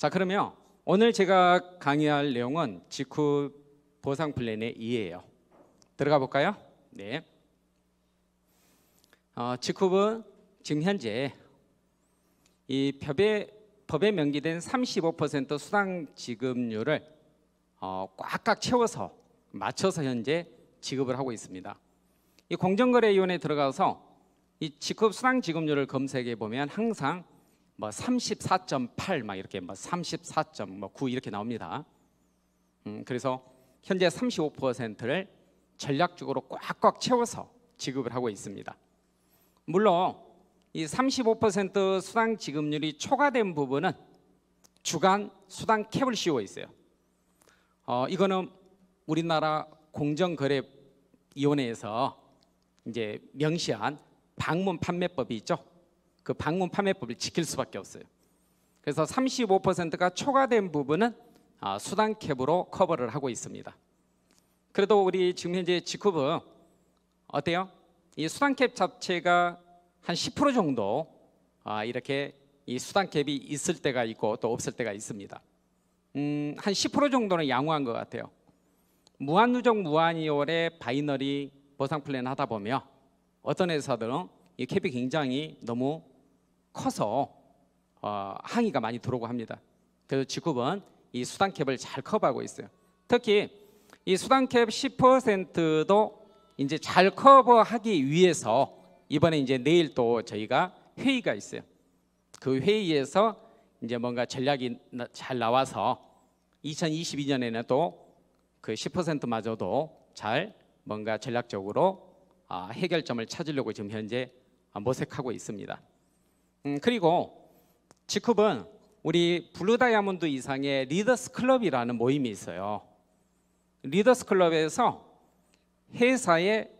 자, 그러면 오늘 제가 강의할 내용은 직후 보상 플랜의 2예요. 들어가 볼까요? 네. 직후은 지금 현재 이 법에 명기된 35% 수당 지급률을 꽉꽉 채워서 맞춰서 현재 지급을 하고 있습니다. 이 공정거래위원회에 들어가서 이 직급 수당 지급률을 검색해 보면 항상 뭐 34.8 막 이렇게 뭐 34.9 이렇게 나옵니다. 그래서 현재 35%를 전략적으로 꽉꽉 채워서 지급을 하고 있습니다. 물론 이 35% 수당 지급률이 초과된 부분은 주간 수당 캡을 씌워 있어요. 이거는 우리나라 공정거래위원회에서 이제 명시한 방문 판매법이 있죠. 그 방문 판매법을 지킬 수밖에 없어요. 그래서 35%가 초과된 부분은 수당 캡으로 커버를 하고 있습니다. 그래도 우리 지금 현재 직후은 어때요? 이 수당 캡 자체가 한 10% 정도 이렇게 이 수당 캡이 있을 때가 있고 또 없을 때가 있습니다. 한 10% 정도는 양호한 것 같아요. 무한누적 무한이월의 바이너리 보상 플랜 하다 보면 어떤 회사들은 이 캡이 굉장히 너무 커서 항의가 많이 들어오고 합니다. 그래서 직후은 이 수당 캡을 잘 커버하고 있어요. 특히 이 수당 캡 10%도 이제 잘 커버하기 위해서 이번에 이제 내일 또 저희가 회의가 있어요. 그 회의에서 이제 뭔가 전략이 잘 나와서 2022년에는 또 그 10%마저도 잘 뭔가 전략적으로 해결점을 찾으려고 지금 현재 모색하고 있습니다. 그리고 직후은 우리 블루 다이아몬드 이상의 리더스 클럽이라는 모임이 있어요. 리더스 클럽에서 회사의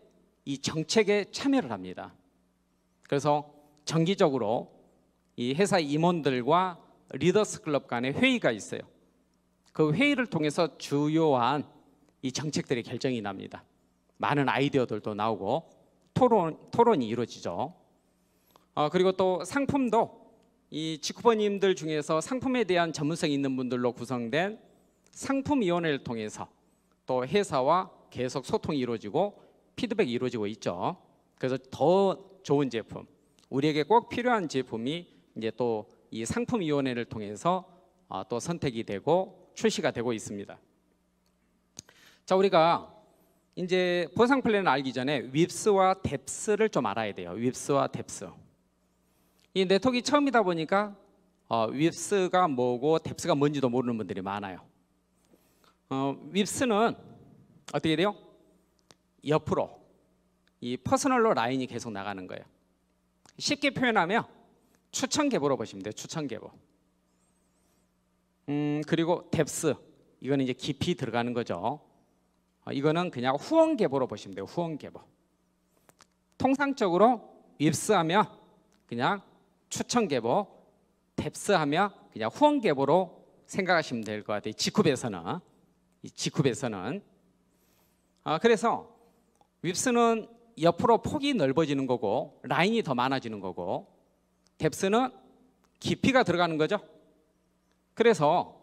이 정책에 참여를 합니다. 그래서 정기적으로 이 회사 임원들과 리더스 클럽 간의 회의가 있어요. 그 회의를 통해서 주요한 이 정책들이 결정이 납니다. 많은 아이디어들도 나오고 토론이 이루어지죠. 그리고 또 상품도 이 직후버님들 중에서 상품에 대한 전문성이 있는 분들로 구성된 상품위원회를 통해서 또 회사와 계속 소통이 이루어지고 피드백이 이루어지고 있죠. 그래서 더 좋은 제품, 우리에게 꼭 필요한 제품이 이제 또 이 상품위원회를 통해서 또 선택이 되고 출시가 되고 있습니다. 자, 우리가 이제 보상 플랜을 알기 전에 윕스와 뎁스를 좀 알아야 돼요. 윕스와 뎁스. 이 네트워크가 처음이다 보니까 윕스가 뭐고 뎁스가 뭔지도 모르는 분들이 많아요. 윕스는 어떻게 돼요? 옆으로 이 퍼스널로 라인이 계속 나가는 거예요. 쉽게 표현하면 추천 계보로 보시면 돼요. 추천 계보. 그리고 뎁스, 이거는 이제 깊이 들어가는 거죠. 이거는 그냥 후원 계보로 보시면 돼요. 후원 계보. 통상적으로 윕스 하면 그냥 추천 계보, 뎁스 하면 그냥 후원 계보로 생각하시면 될 것 같아요. 직후에서는. 그래서 윕스는 옆으로 폭이 넓어지는 거고 라인이 더 많아지는 거고, 뎁스는 깊이가 들어가는 거죠. 그래서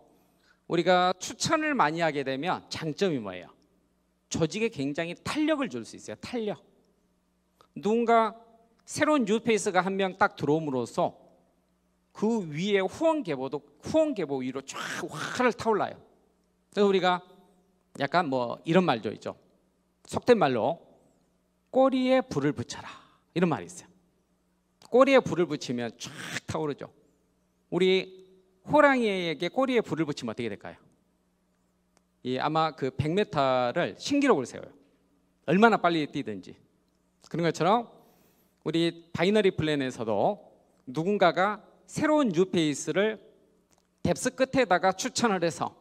우리가 추천을 많이 하게 되면 장점이 뭐예요? 조직에 굉장히 탄력을 줄 수 있어요. 탄력. 누군가 새로운 뉴페이스가 한 명 딱 들어옴으로써 그 위에 후원 계보 위로 쫙 화를 타올라요. 그래서 우리가 약간 뭐 이런 말도 있죠. 속된 말로 꼬리에 불을 붙여라, 이런 말이 있어요. 꼬리에 불을 붙이면 쫙 타오르죠. 우리 호랑이에게 꼬리에 불을 붙이면 어떻게 될까요? 아마 그 100m를 신기록을 세워요. 얼마나 빨리 뛰든지. 그런 것처럼 우리 바이너리 플랜에서도 누군가가 새로운 뉴페이스를 뎁스 끝에다가 추천을 해서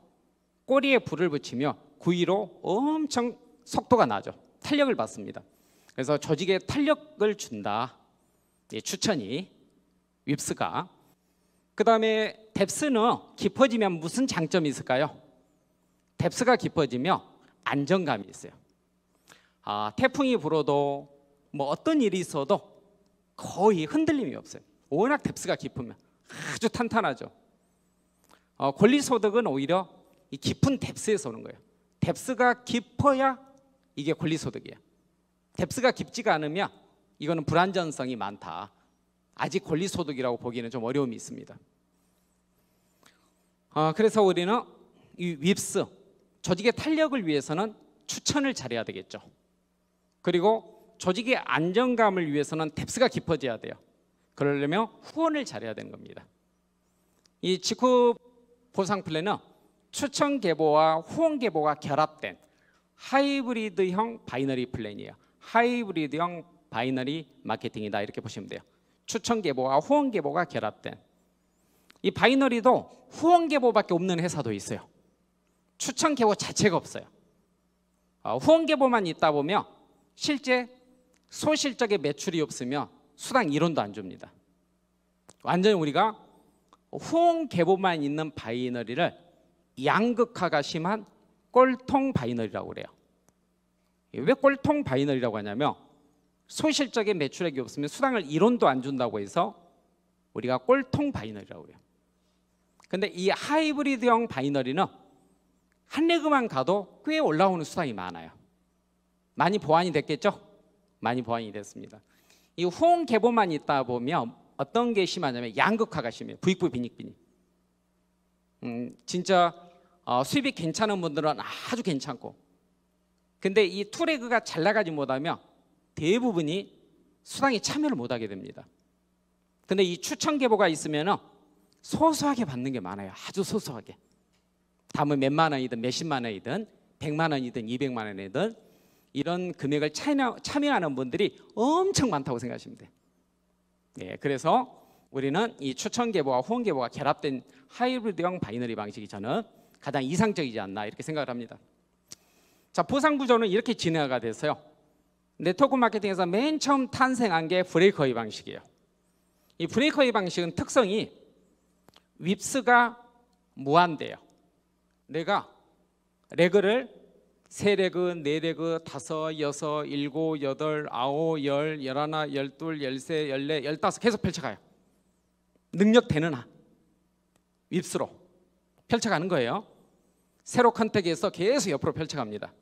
꼬리에 불을 붙이며 그 위로 엄청 속도가 나죠. 탄력을 받습니다. 그래서 조직에 탄력을 준다. 추천이, 윕스가. 그 다음에 뎁스는 깊어지면 무슨 장점이 있을까요? 뎁스가 깊어지면 안정감이 있어요. 태풍이 불어도 뭐 어떤 일이 있어도 거의 흔들림이 없어요. 워낙 뎁스가 깊으면 아주 탄탄하죠. 권리소득은 오히려 이 깊은 뎁스에서 오는 거예요. 뎁스가 깊어야 이게 권리소득이에요. 뎁스가 깊지가 않으면 이거는 불안전성이 많다. 아직 권리소득이라고 보기에는 좀 어려움이 있습니다. 그래서 우리는 이 윕스, 조직의 탄력을 위해서는 추천을 잘해야 되겠죠. 그리고 조직의 안정감을 위해서는 뎁스가 깊어져야 돼요. 그러려면 후원을 잘해야 되는 겁니다. 이 직후 보상 플랜은 추천 계보와 후원 계보가 결합된 하이브리드형 바이너리 플랜이에요. 하이브리드형 바이너리 마케팅이다 이렇게 보시면 돼요. 추천 계보와 후원 계보가 결합된. 이 바이너리도 후원 계보밖에 없는 회사도 있어요. 추천 계보 자체가 없어요. 후원 계보만 있다 보면 실제 소실적의 매출이 없으면 수당 1원도 안 줍니다. 완전히 우리가 후원 계보만 있는 바이너리를 양극화가 심한 꼴통 바이너리라고 그래요. 왜 꼴통 바이너리라고 하냐면 소실적의 매출액이 없으면 수당을 1원도 안 준다고 해서 우리가 꼴통 바이너리라고 그래요. 근데 이 하이브리드형 바이너리는 한 레그만 가도 꽤 올라오는 수당이 많아요. 많이 보완이 됐겠죠? 많이 보완이 됐습니다. 이 후원 계보만 있다 보면 어떤 게 심하냐면 양극화가 심해요. 부익부 빈익빈익. 진짜 수입이 괜찮은 분들은 아주 괜찮고, 근데 이 투레그가 잘 나가지 못하면 대부분이 수당에 참여를 못하게 됩니다. 근데 이 추천 계보가 있으면 소소하게 받는 게 많아요. 아주 소소하게. 다음은 몇만 원이든 몇십만 원이든 100만 원이든 200만 원이든 이런 금액을 참여하는 분들이 엄청 많다고 생각하시면 돼요. 네, 그래서 우리는 이 추천 계보와 후원 계보가 결합된 하이브리드형 바이너리 방식이 저는 가장 이상적이지 않나 이렇게 생각을 합니다. 자, 보상 구조는 이렇게 진화가 돼서요. 네트워크 마케팅에서 맨 처음 탄생한 게 브레이크웨이 방식이에요. 이 브레이크웨이 방식은 특성이 윕스가 무한대요. 내가 레그를 3레그, 4레그, 5, 6, 7, 8, 9, 10, 11, 12, 13, 14, 15 계속 펼쳐가요. 능력 되는 한 윕스로 펼쳐가는 거예요. 세로 컨택해서 계속 옆으로 펼쳐갑니다.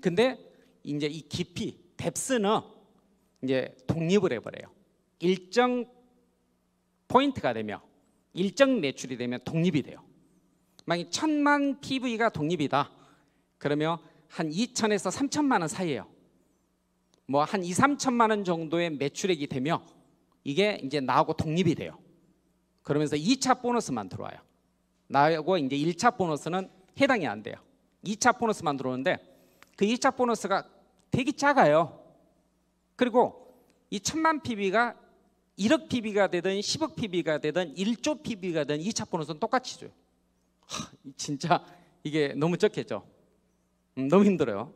근데 이제 이 깊이, 뎁스는 이제 독립을 해버려요. 일정 포인트가 되면, 일정 매출이 되면 독립이 돼요. 만약 1000만 PV가 독립이다. 그러면 한 2천에서 3천만 원 사이에요. 뭐 한 2, 3천만 원 정도의 매출액이 되면 이게 이제 나하고 독립이 돼요. 그러면서 2차 보너스만 들어와요. 나하고 이제 1차 보너스는 해당이 안 돼요. 2차 보너스만 들어오는데 그 2차 보너스가 되게 작아요. 그리고 이 1000만 PV가 1억 PV가 되든 10억 PV가 되든 1조 PV가 되든 2차 보너스는 똑같이 줘요. 진짜 이게 너무 적겠죠. 너무 힘들어요.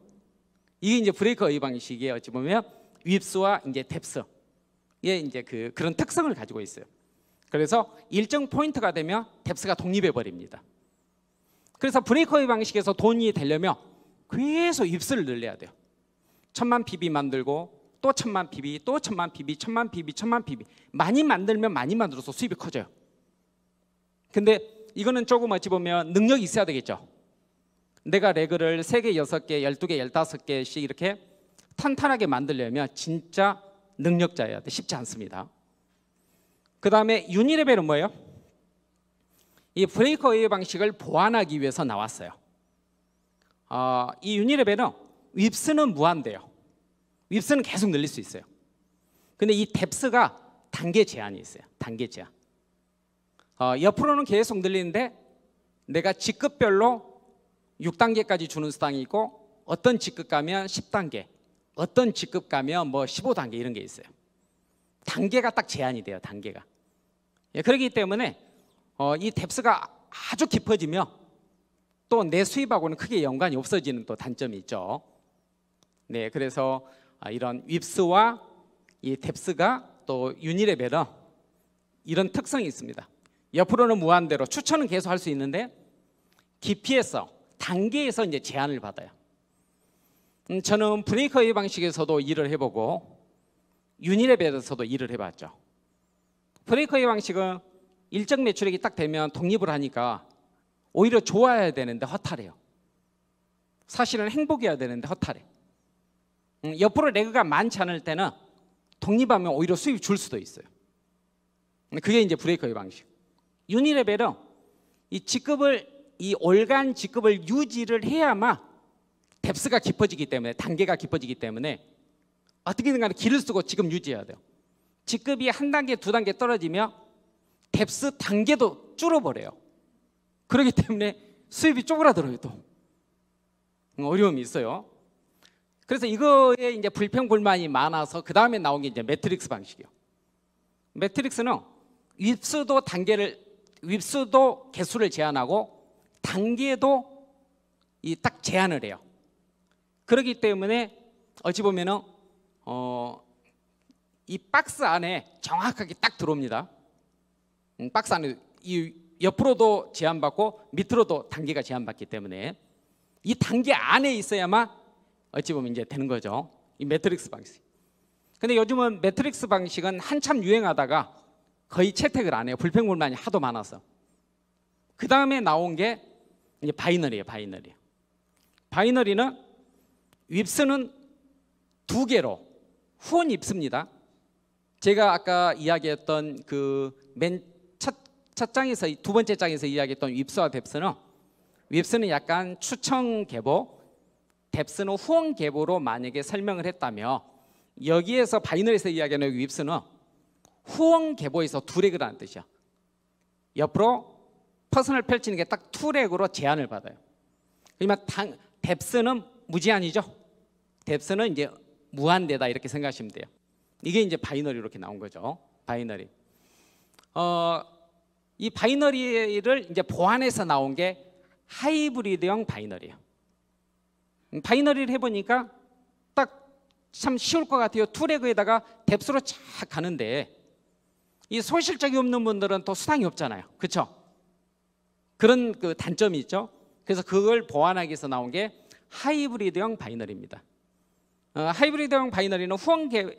이게 이제 브레이크웨이 방식이 어찌 보면 윕스와 이제 뎁스의 이제 그런 특성을 가지고 있어요. 그래서 일정 포인트가 되면 뎁스가 독립해 버립니다. 그래서 브레이크웨이 방식에서 돈이 되려면 계속 윕스를 늘려야 돼요. 1000만 PV 만들고 또 1000만 PV, 또 1000만 PV, 1000만 PV, 1000만 PV 많이 만들면 많이 만들어서 수입이 커져요. 근데 이거는 조금 어찌 보면 능력이 있어야 되겠죠. 내가 레그를 3개, 6개, 12개, 15개씩 이렇게 탄탄하게 만들려면 진짜 능력자여야 돼. 쉽지 않습니다. 그 다음에 유니레벨은 뭐예요? 이 브레이크웨이 방식을 보완하기 위해서 나왔어요. 이 유니레벨은 윕스는 무한대요. 윕스는 계속 늘릴 수 있어요. 근데 이 뎁스가 단계 제한이 있어요. 단계 제한. 옆으로는 계속 늘리는데 내가 직급별로 6단계까지 주는 수당이 있고 어떤 직급 가면 10단계, 어떤 직급 가면 뭐 15단계 이런 게 있어요. 단계가 딱 제한이 돼요. 단계가. 그렇기 때문에 이 뎁스가 아주 깊어지면 또 내 수입하고는 크게 연관이 없어지는 또 단점이 있죠. 네, 그래서 이런 윕스와 이 뎁스가 또 유니레벨은 이런 특성이 있습니다. 옆으로는 무한대로 추천은 계속 할 수 있는데 깊이에서 단계에서 이제 제한을 받아요. 저는 브레이크웨이 방식에서도 일을 해보고 유니레벨에서도 일을 해봤죠. 브레이크웨이 방식은 일정 매출액이 딱 되면 독립을 하니까 오히려 좋아야 되는데 허탈해요. 사실은 행복이어야 되는데 허탈해. 옆으로 레그가 많지 않을 때는 독립하면 오히려 수입이 줄 수도 있어요. 그게 이제 브레이커의 방식. 유니레벨은 이 올간 직급을 유지를 해야만 뎁스가 깊어지기 때문에, 단계가 깊어지기 때문에 어떻게든 간에 길을 쓰고 지금 유지해야 돼요. 직급이 한 단계, 두 단계 떨어지면 뎁스 단계도 줄어버려요. 그렇기 때문에 수입이 쪼그라들어요. 또 어려움이 있어요. 그래서 이거에 이제 불평불만이 많아서 그 다음에 나온 게 이제 매트릭스 방식이에요. 매트릭스는 윗수도 개수를 제한하고 단계도 딱 제한을 해요. 그렇기 때문에 어찌 보면은 이 박스 안에 정확하게 딱 들어옵니다. 박스 안에 이 옆으로도 제한받고 밑으로도 단계가 제한받기 때문에 이 단계 안에 있어야만 어찌 보면 이제 되는 거죠. 이 매트릭스 방식. 근데 요즘은 매트릭스 방식은 한참 유행하다가 거의 채택을 안 해요. 불평불만이 하도 많아서. 그 다음에 나온 게 이제 바이너리예요. 바이너리는 윕스는 두 개로 후원 윕스입니다. 제가 아까 이야기했던 그 맨 첫 장에서, 두 번째 장에서 이야기했던 윕스와 뎁스는 약간 추천 계보, 뎁스는 후원 계보로 만약에 설명을 했다면, 여기에서 바이너리에서 이야기하는 윕스는 후원 계보에서 두 렉이라는 뜻이야. 옆으로 퍼선을 펼치는 게 딱 투 렉으로 제한을 받아요. 그러면 뎁스는 무제한이죠. 뎁스는 이제 무한대다 이렇게 생각하시면 돼요. 이게 이제 바이너리 이렇게 나온 거죠. 바이너리. 이 바이너리를 이제 보완해서 나온 게 하이브리드형 바이너리예요. 바이너리를 해보니까 딱 참 쉬울 것 같아요. 투레그에다가 뎁스로 쫙 가는데 이 소실적이 없는 분들은 또 수당이 없잖아요. 그렇죠? 그런 그 단점이 있죠. 그래서 그걸 보완하기 위해서 나온 게 하이브리드형 바이너리입니다. 하이브리드형 바이너리는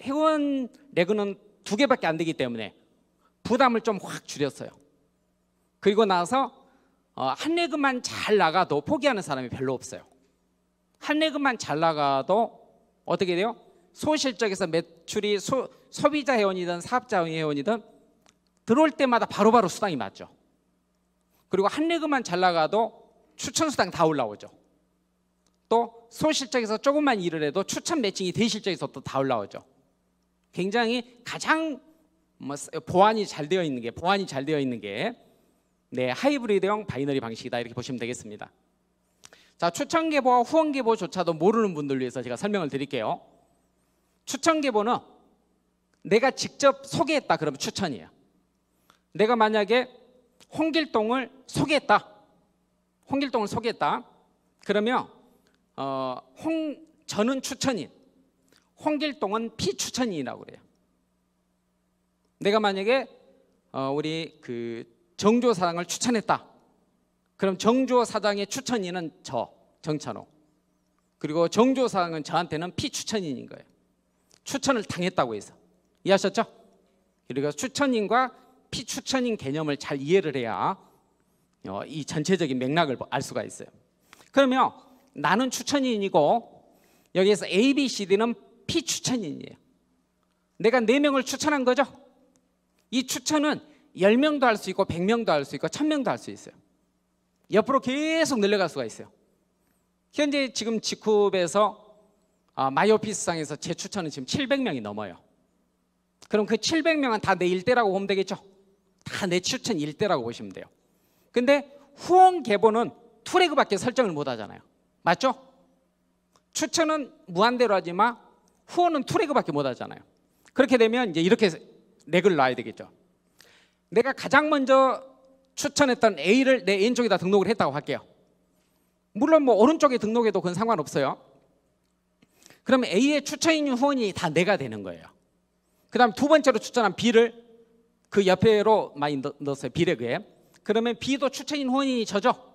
회원 레그는 두 개밖에 안 되기 때문에 부담을 좀 확 줄였어요. 그리고 나서 한 레그만 잘 나가도 포기하는 사람이 별로 없어요. 한 레그만 잘 나가도 어떻게 돼요? 소실적에서 매출이 소비자 회원이든 사업자 회원이든 들어올 때마다 바로바로 수당이 맞죠. 그리고 한 레그만 잘 나가도 추천 수당 다 올라오죠. 또 소실적에서 조금만 일을 해도 추천 매칭이 대실적에서 또 다 올라오죠. 굉장히 가장 보완이 잘 되어 있는 게 네, 하이브리드형 바이너리 방식이다 이렇게 보시면 되겠습니다. 자, 추천 계보와 후원 계보조차도 모르는 분들 위해서 제가 설명을 드릴게요. 추천 계보는 내가 직접 소개했다 그러면 추천이에요. 내가 만약에 홍길동을 소개했다 그러면 저는 추천인, 홍길동은 피추천인이라고 그래요. 내가 만약에 우리 그 정주호 사장을 추천했다 그럼 정주호 사장의 추천인은 정찬호, 그리고 정주호 사장은 저한테는 피추천인인 거예요. 추천을 당했다고 해서. 이해하셨죠? 그리고 추천인과 피추천인 개념을 잘 이해를 해야 이 전체적인 맥락을 알 수가 있어요. 그러면 나는 추천인이고 여기에서 A, B, C, D는 피추천인이에요. 내가 4명을 추천한 거죠. 이 추천은 10명도 할 수 있고 100명도 할 수 있고 1000명도 할 수 있어요. 옆으로 계속 늘려갈 수가 있어요. 현재 지금 지쿱에서 마이오피스상에서 제 추천은 지금 700명이 넘어요. 그럼 그 700명은 다 내 일대라고 보면 되겠죠. 다 내 추천 일대라고 보시면 돼요. 근데 후원 계보는 투레그밖에 설정을 못 하잖아요. 맞죠? 추천은 무한대로 하지만 후원은 투레그밖에 못 하잖아요. 그렇게 되면 이제 이렇게 렉을 놔야 되겠죠. 내가 가장 먼저 추천했던 A를 내 왼쪽에다 등록을 했다고 할게요. 물론 뭐 오른쪽에 등록해도 그건 상관없어요. 그러면 A의 추천인 후원이 다 내가 되는 거예요. 그 다음 두 번째로 추천한 B를 그 옆에로 많이 넣었어요. B레그에. 그러면 B도 추천인 후원이 저죠.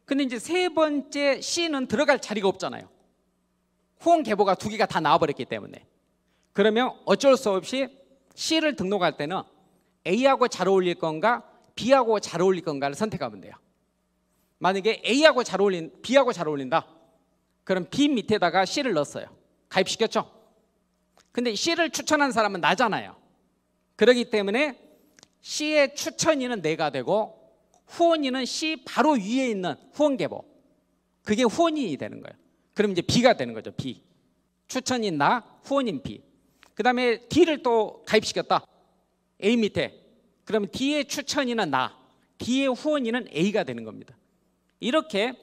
근데 이제 세 번째 C는 들어갈 자리가 없잖아요. 후원 계보가 두 개가 다 나와버렸기 때문에. 그러면 어쩔 수 없이 C를 등록할 때는 A하고 잘 어울릴 건가 B하고 잘 어울릴 건가를 선택하면 돼요. 만약에 B하고 잘 어울린다. 그럼 B 밑에다가 C를 넣었어요. 가입시켰죠. 근데 C를 추천한 사람은 나잖아요. 그렇기 때문에 C의 추천인은 내가 되고 후원인은 C 바로 위에 있는 후원계보, 그게 후원인이 되는 거예요. 그럼 이제 B가 되는 거죠. B. 추천인 나, 후원인 B. 그 다음에 D를 또 가입시켰다. A 밑에. 그러면 D의 추천인은 나, D의 후원인은 A가 되는 겁니다. 이렇게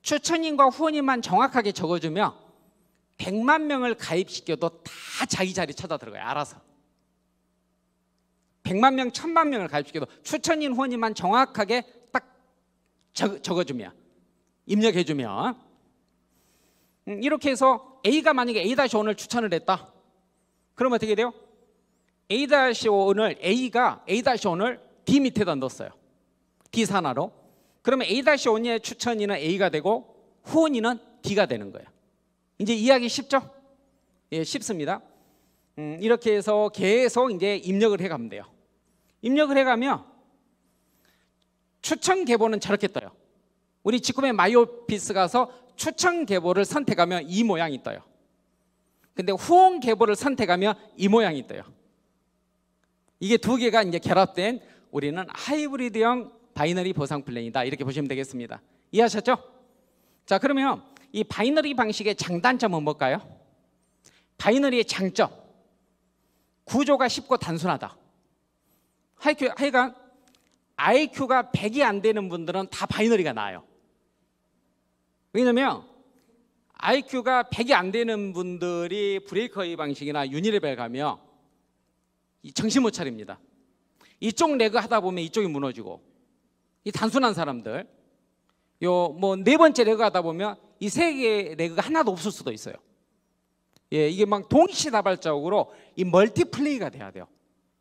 추천인과 후원인만 정확하게 적어주면 100만 명을 가입시켜도 다 자기 자리 찾아 들어가요. 알아서. 100만 명, 1000만 명을 가입시켜도 추천인, 후원인만 정확하게 딱 적어주면, 입력해주면, 이렇게 해서 A가 만약에 A-1을 추천을 했다. 그러면 어떻게 돼요? A-1을 A가 A-1을 D 밑에다 넣었어요. D 산하로. 그러면 A-1의 추천인은 A가 되고 후원인은 D가 되는 거예요. 이제 이해하기 쉽죠? 예, 쉽습니다. 이렇게 해서 계속 이제 입력을 해가면 돼요. 입력을 해가면 추천 계보는 저렇게 떠요. 우리 직구매 마이오피스 가서 추천 계보를 선택하면 이 모양이 떠요. 근데 후원 계보를 선택하면 이 모양이 떠요. 이게 두 개가 이제 결합된 우리는 하이브리드형 바이너리 보상 플랜이다. 이렇게 보시면 되겠습니다. 이해하셨죠? 자, 그러면 이 바이너리 방식의 장단점은 뭘까요? 바이너리의 장점, 구조가 쉽고 단순하다. 하여간 IQ가 100이 안 되는 분들은 다 바이너리가 나아요. 왜냐면 IQ가 100이 안 되는 분들이 브레이커웨이 방식이나 유니레벨 가면 정신 못 차립니다. 이쪽 레그 하다 보면 이쪽이 무너지고, 이 단순한 사람들 뭐 네 번째 레그 하다 보면 이 세 개의 레그가 하나도 없을 수도 있어요. 예, 이게 막 동시다발적으로 이 멀티플레이가 돼야 돼요.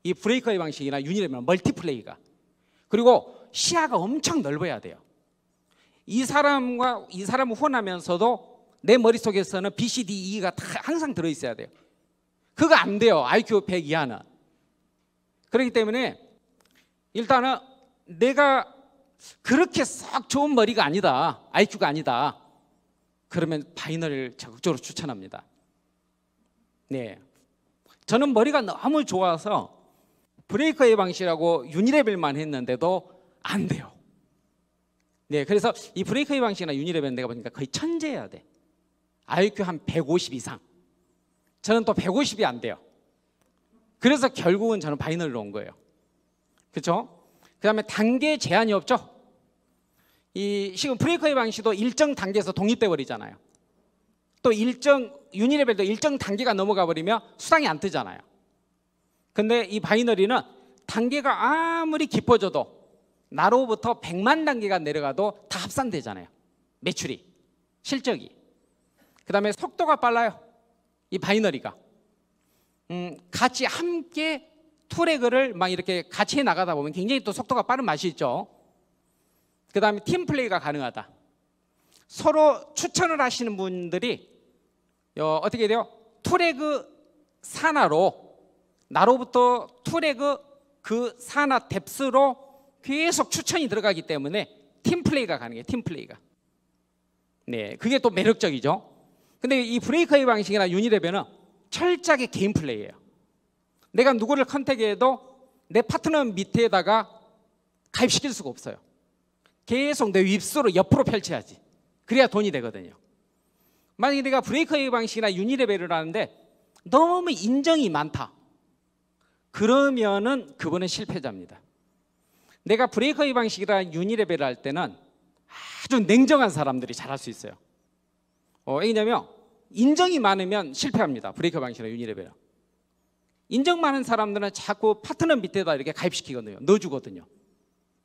이 브레이커웨이 방식이나 유니레벨 멀티플레이가. 그리고 시야가 엄청 넓어야 돼요. 이 사람과 이 사람을 후원하면서도 내 머릿속에서는 B, C, D, E가 다 항상 들어있어야 돼요. 그거 안 돼요. IQ 100 이하는. 그렇기 때문에 일단은 내가 그렇게 썩 좋은 머리가 아니다, IQ가 아니다, 그러면 바이너리를 적극적으로 추천합니다. 네, 저는 머리가 너무 좋아서 브레이커웨이 방식이라고 유니레벨만 했는데도 안 돼요. 네, 그래서 이 브레이커웨이 방식이나 유니레벨은 내가 보니까 거의 천재여야 돼. IQ 한 150 이상. 저는 또 150이 안 돼요. 그래서 결국은 저는 바이너리로 온 거예요. 그렇죠? 그 다음에 단계 제한이 없죠. 지금 브레이커웨이 방식도 일정 단계에서 독립돼 버리잖아요. 또 유니레벨도 일정 단계가 넘어가 버리면 수당이 안 뜨잖아요. 근데 이 바이너리는 단계가 아무리 깊어져도 나로부터 100만 단계가 내려가도 다 합산되잖아요. 매출이, 실적이. 그 다음에 속도가 빨라요. 이 바이너리가. 같이 함께 투레그를 막 이렇게 같이 나가다 보면 굉장히 또 속도가 빠른 맛이 있죠. 그 다음에 팀 플레이가 가능하다. 서로 추천을 하시는 분들이 어떻게 돼요? 투레그 산하로 나로부터 투레그 그 산하 뎁스로 계속 추천이 들어가기 때문에 팀 플레이가 가능해요. 팀 플레이가. 네, 그게 또 매력적이죠. 근데 이 브레이커웨이 방식이나 유니레벨은 철저하게 개인 플레이예요. 내가 누구를 컨택해도 내 파트너 밑에다가 가입시킬 수가 없어요. 계속 내 윗수로 옆으로 펼쳐야지. 그래야 돈이 되거든요. 만약에 내가 브레이커웨이 방식이나 유니레벨을 하는데 너무 인정이 많다, 그러면은 그분은 실패자입니다. 내가 브레이커웨이 방식이나 유니레벨을 할 때는 아주 냉정한 사람들이 잘할 수 있어요. 왜냐면 인정이 많으면 실패합니다. 브레이커웨이 방식이나 유니레벨은. 인정 많은 사람들은 자꾸 파트너 밑에다 이렇게 가입시키거든요. 넣어주거든요.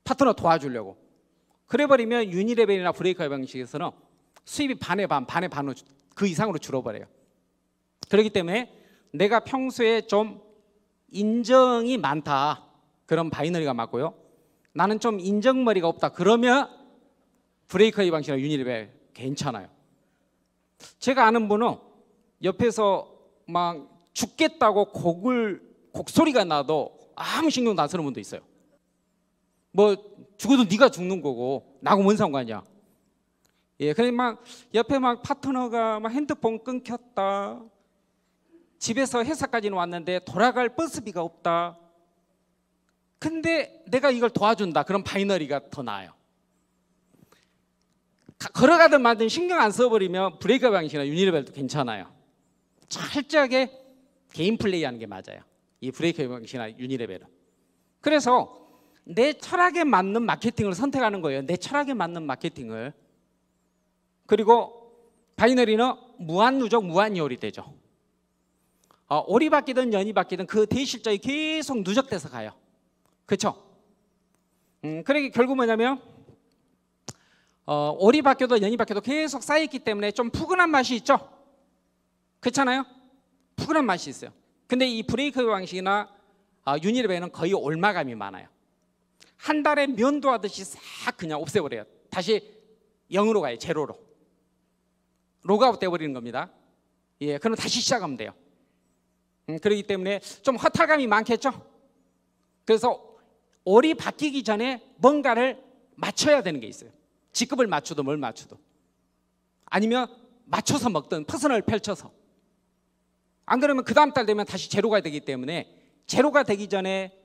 파트너 도와주려고. 그래버리면 유니레벨이나 브레이커웨이 방식에서는 수입이 반에 반으로 그 이상으로 줄어버려요. 그렇기 때문에 내가 평소에 좀 인정이 많다, 그런 바이너리가 맞고요. 나는 좀 인정머리가 없다, 그러면 브레이커웨이 방식이나 유니레벨 괜찮아요. 제가 아는 분은 옆에서 막 죽겠다고 곡소리가 나도 아무 신경도 안 쓰는 분도 있어요. 뭐 죽어도 네가 죽는 거고 나하고 뭔 상관이야. 예, 근데 막 옆에 막 파트너가 막 핸드폰 끊겼다, 집에서 회사까지는 왔는데 돌아갈 버스비가 없다. 근데 내가 이걸 도와준다. 그럼 바이너리가 더 나아요. 걸어가든 말든 신경 안 써버리면 브레이크 방식이나 유니레벨도 괜찮아요. 철저하게 개인 플레이하는 게 맞아요. 이 브레이크 방식이나 유니레벨은. 그래서 내 철학에 맞는 마케팅을 선택하는 거예요. 내 철학에 맞는 마케팅을. 그리고 바이너리는 무한 누적, 무한 요리 되죠. 올이 바뀌든 연이 바뀌든 그 대실적이 계속 누적돼서 가요. 그렇죠? 그러니까 결국 뭐냐면 올이 바뀌어도 연이 바뀌어도 계속 쌓여있기 때문에 좀 푸근한 맛이 있죠? 그렇잖아요? 푸근한 맛이 있어요. 근데 이 브레이크 방식이나 유니레벨은 거의 올마감이 많아요. 한 달에 면도하듯이 싹 그냥 없애버려요. 다시 0으로 가요. 제로로. 로그아웃 돼버리는 겁니다. 예, 그럼 다시 시작하면 돼요. 그렇기 때문에 좀 허탈감이 많겠죠? 그래서 올이 바뀌기 전에 뭔가를 맞춰야 되는 게 있어요. 직급을 맞추든 뭘 맞추든, 아니면 맞춰서 먹든 퍼선을 펼쳐서. 안 그러면 그 다음 달 되면 다시 제로가 되기 때문에 제로가 되기 전에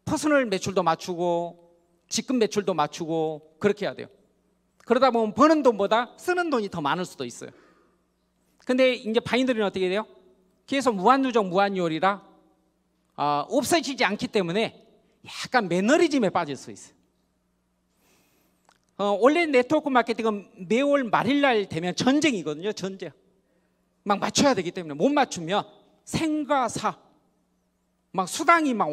퍼선을 매출도 맞추고 직급 매출도 맞추고 그렇게 해야 돼요. 그러다 보면 버는 돈보다 쓰는 돈이 더 많을 수도 있어요. 근데 이제 바이너리는 어떻게 돼요? 계속 무한누적 무한요리라 없어지지 않기 때문에 약간 매너리즘에 빠질 수 있어요. 원래 네트워크 마케팅은 매월 말일날 되면 전쟁이거든요. 전쟁. 막 맞춰야 되기 때문에 못 맞추면 생과 사, 막 수당이 막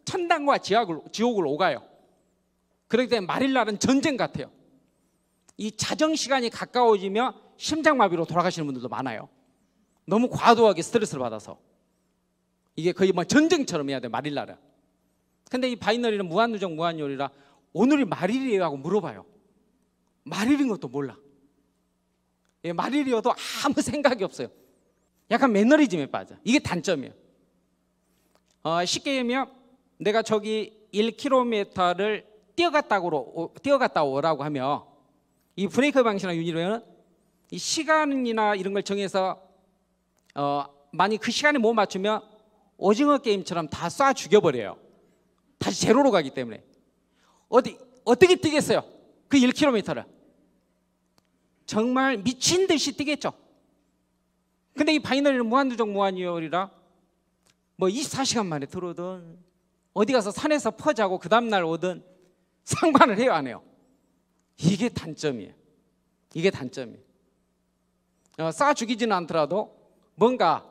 천당과 지옥을 오가요. 그렇기 때문에 말일날은 전쟁 같아요. 이 자정 시간이 가까워지면 심장마비로 돌아가시는 분들도 많아요. 너무 과도하게 스트레스를 받아서. 이게 거의 뭐 전쟁처럼 해야 돼, 말일날은. 근데 이 바이너리는 무한누적 무한요리라 오늘이 말일이에요 하고 물어봐요. 말일인 것도 몰라. 예, 말일이어도 아무 생각이 없어요. 약간 매너리즘에 빠져. 이게 단점이에요. 쉽게 얘기하면 내가 저기 1km를 뛰어갔다 오라고 하면 이 브레이크 방식이나 유니레벨은 이 시간이나 이런 걸 정해서 만약 그 시간에 못 맞추면 오징어 게임처럼 다 쏴 죽여버려요. 다시 제로로 가기 때문에. 어떻게 뛰겠어요? 그 1km를. 정말 미친 듯이 뛰겠죠. 근데 이 바이너리는 무한누적 무한요리라 뭐 24시간 만에 들어오든 어디 가서 산에서 퍼자고 그 다음날 오든 상관을 해요, 안 해요? 이게 단점이에요. 이게 단점이에요. 쏴 죽이지는 않더라도 뭔가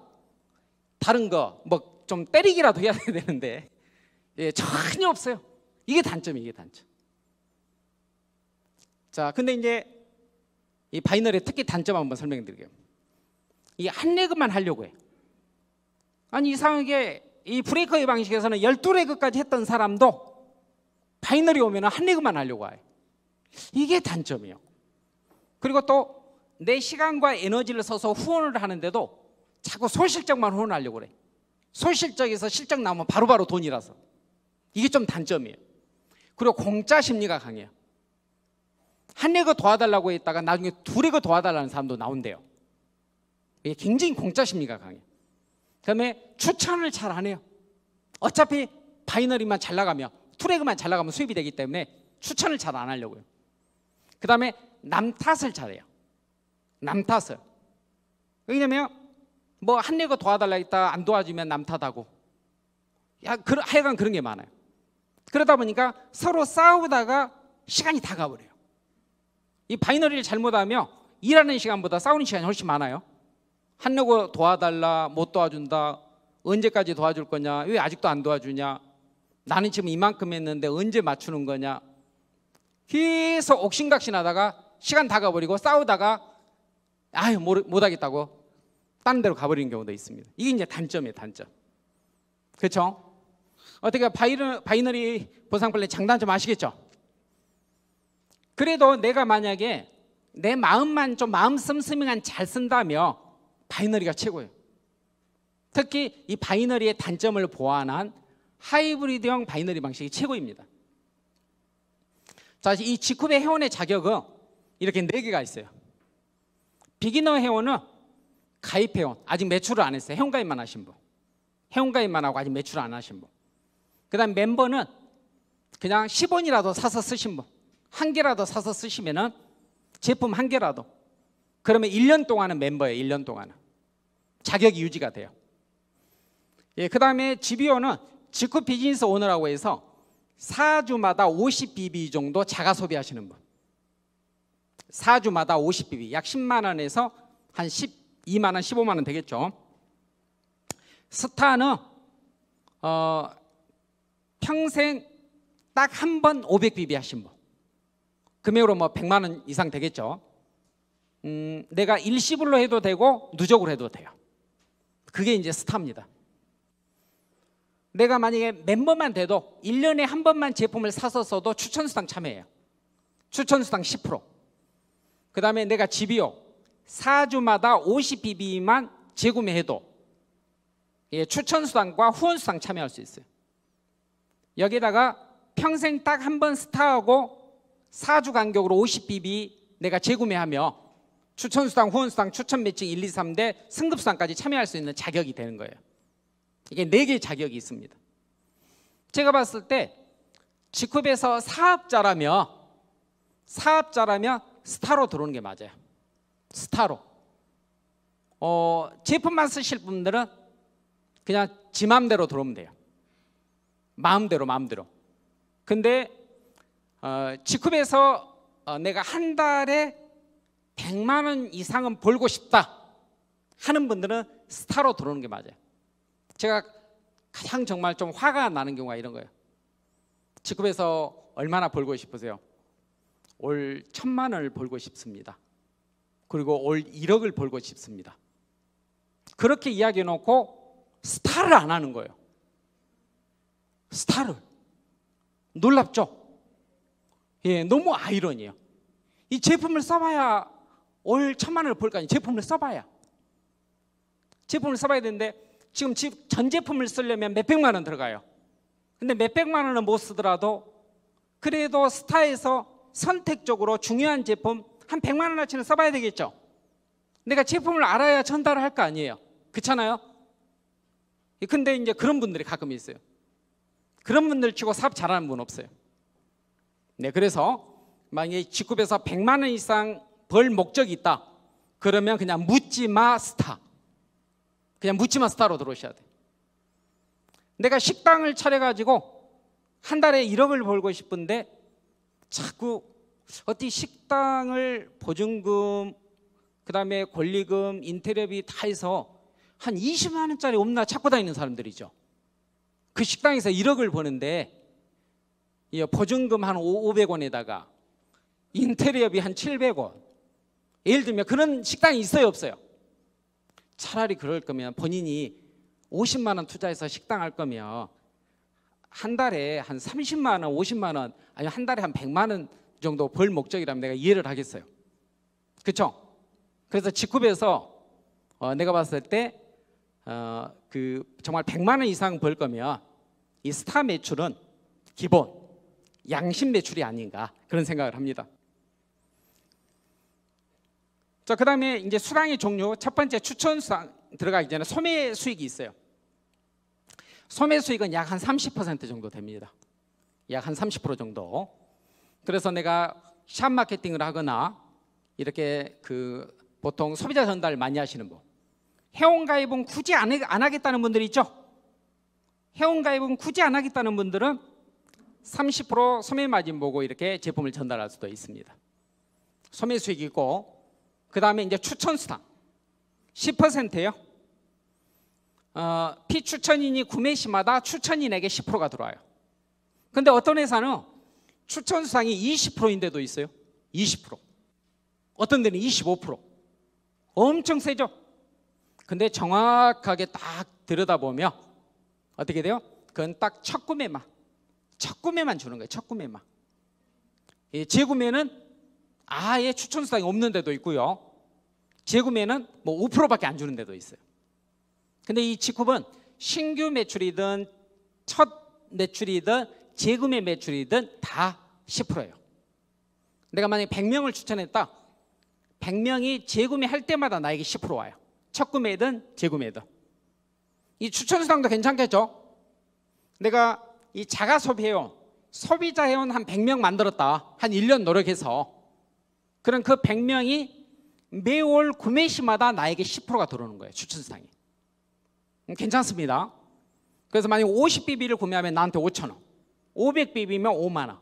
다른 거 뭐 좀 때리기라도 해야 되는데 예, 전혀 없어요. 이게 단점이에요. 이게 단점. 자, 근데 이제 이 바이너리의 특히 단점 한번 설명드릴게요. 이 한 레그만 하려고 해요. 아니 이상하게 이 브레이커의 방식에서는 12레그까지 했던 사람도 바이너리 오면 한 레그만 하려고 해요. 이게 단점이에요. 그리고 또 내 시간과 에너지를 써서 후원을 하는데도 자꾸 소실적만 후원하려고 그래. 소실적에서 실적 나오면 바로바로 돈이라서. 이게 좀 단점이에요. 그리고 공짜 심리가 강해요. 한 레그 도와달라고 했다가 나중에 2레그 도와달라는 사람도 나온대요. 이게 굉장히 공짜 심리가 강해요. 그다음에 추천을 잘 안 해요. 어차피 바이너리만 잘 나가면 2레그만 잘 나가면 수입이 되기 때문에 추천을 잘 안 하려고요. 그다음에 남 탓을 잘해요. 남 탓을. 왜냐면 뭐 한 레그 도와달라 했다 안 도와주면 남 탓하고 하여간 그런 게 많아요. 그러다 보니까 서로 싸우다가 시간이 다 가버려요. 이 바이너리를 잘못하면 일하는 시간보다 싸우는 시간이 훨씬 많아요. 한 레그 도와달라, 못 도와준다, 언제까지 도와줄 거냐, 왜 아직도 안 도와주냐, 나는 지금 이만큼 했는데 언제 맞추는 거냐, 계속 옥신각신하다가 시간 다 가버리고 싸우다가 아유 못하겠다고 다른 데로 가버리는 경우도 있습니다. 이게 이제 단점이에요. 단점. 그렇죠? 어떻게 바이너리 보상플랜 장단점 아시겠죠? 그래도 내가 만약에 내 마음만 좀 마음 씀씀이만 잘 쓴다면 바이너리가 최고예요. 특히 이 바이너리의 단점을 보완한 하이브리드형 바이너리 방식이 최고입니다. 자, 이 G컵의 회원의 자격은 이렇게 4개가 있어요. 비기너 회원은 가입 회원, 아직 매출을 안 했어요. 회원가입만 하신 분, 회원가입만 하고 아직 매출을 안 하신 분. 그 다음 멤버는 그냥 10원이라도 사서 쓰신 분, 1개라도 사서 쓰시면은 제품 1개라도, 그러면 1년 동안은 멤버예요. 1년 동안은 자격이 유지가 돼요. 예, 그 다음에 GBO는 G컵 비즈니스 오너라고 해서 4주마다 50BB 정도 자가 소비하시는 분, 4주마다 50BB, 약 10만 원에서 한 12만 원, 15만 원 되겠죠. 스타는 평생 딱 한 번 500BB 하신 분, 금액으로 뭐 100만 원 이상 되겠죠. 내가 일시불로 해도 되고 누적으로 해도 돼요. 그게 이제 스타입니다. 내가 만약에 멤버만 돼도 1년에 한 번만 제품을 사서 써도 추천수당 참여해요. 추천수당 10%. 그 다음에 내가 GBO 4주마다 50BB만 재구매해도 추천수당과 후원수당 참여할 수 있어요. 여기다가 평생 딱 한 번 스타하고 4주 간격으로 50BB 내가 재구매하며 추천수당, 후원수당, 추천 매칭 1, 2, 3대 승급수당까지 참여할 수 있는 자격이 되는 거예요. 이게 4개의 자격이 있습니다. 제가 봤을 때 G컵에서 사업자라면 스타로 들어오는 게 맞아요. 스타로. 제품만 쓰실 분들은 그냥 지 마음대로 들어오면 돼요. 마음대로. 근데 G컵에서 내가 한 달에 100만 원 이상은 벌고 싶다 하는 분들은 스타로 들어오는 게 맞아요. 제가 가장 정말 좀 화가 나는 경우가 이런 거예요. G컵에서 얼마나 벌고 싶으세요? 올 1000만 원을 벌고 싶습니다. 그리고 올 1억을 벌고 싶습니다. 그렇게 이야기해 놓고 스타를 안 하는 거예요. 스타를. 놀랍죠? 예, 너무 아이러니해요. 이 제품을 써봐야 올 1000만 원을 벌 거 아니에요. 제품을 써봐야 되는데 지금 전 제품을 쓰려면 몇백만 원 들어가요. 근데 몇백만 원은 못 쓰더라도 그래도 스타에서 선택적으로 중요한 제품 한 100만 원어치는 써봐야 되겠죠. 내가 제품을 알아야 전달을 할 거 아니에요. 그렇잖아요. 근데 이제 그런 분들이 가끔 있어요. 그런 분들 치고 사업 잘하는 분 없어요. 네, 그래서 만약에 G컵에서 100만 원 이상 벌 목적이 있다 그러면 그냥 묻지마 스타, 그냥 묻지마 스타로 들어오셔야 돼요. 내가 식당을 차려가지고 한 달에 1억을 벌고 싶은데 자꾸 어디 식당을 보증금, 그 다음에 권리금, 인테리어비 다 해서 한 20만 원짜리 없나 찾고 다니는 사람들이죠. 그 식당에서 1억을 버는데 보증금 한 500원에다가 인테리어비 한 700원, 예를 들면 그런 식당이 있어요, 없어요? 차라리 그럴 거면 본인이 50만 원 투자해서 식당 할 거면 한 달에 한 30만 원, 50만 원, 아니면 한 달에 한 100만 원 정도 벌 목적이라면 내가 이해를 하겠어요. 그렇죠? 그래서 G컵에서 내가 봤을 때 정말 100만 원 이상 벌 거면 이 스타 매출은 기본 양심 매출이 아닌가 그런 생각을 합니다. 자, 그 다음에 이제 수당의 종류, 첫 번째 추천 수당 들어가기 전에 소매 수익이 있어요. 소매 수익은 약 한 30% 정도 됩니다. 약 한 30% 정도. 그래서 내가 샵 마케팅을 하거나 이렇게 보통 소비자 전달 많이 하시는 분, 회원가입은 굳이 안 하겠다는 분들이 있죠. 회원가입은 굳이 안 하겠다는 분들은 30% 소매 마진 보고 이렇게 제품을 전달할 수도 있습니다. 소매 수익이 있고, 그 다음에 이제 추천 수당 10%예요. 피추천인이 구매 시마다 추천인에게 10%가 들어와요. 근데 어떤 회사는 추천 수당이 20%인데도 있어요. 20%. 어떤 데는 25%. 엄청 세죠. 근데 정확하게 딱 들여다보면 어떻게 돼요? 그건 딱 첫 구매만 주는 거예요. 첫 구매만. 재구매는 아예 추천 수당이 없는 데도 있고요. 재구매는 뭐 5%밖에 안 주는 데도 있어요. 근데 이 G컵은 신규 매출이든 첫 매출이든 재구매 매출이든 다 10%예요. 내가 만약에 100명을 추천했다. 100명이 재구매할 때마다 나에게 10% 와요. 첫 구매든 재구매든. 이 추천 수당도 괜찮겠죠? 내가 이 자가 소비회원, 소비자 회원 한 100명 만들었다. 한 1년 노력해서. 그럼 그 100명이 매월 구매 시마다 나에게 10%가 들어오는 거예요. 추천 수당이. 괜찮습니다. 그래서 만약에 50BB를 구매하면 나한테 5,000원, 500BB면 5만 원.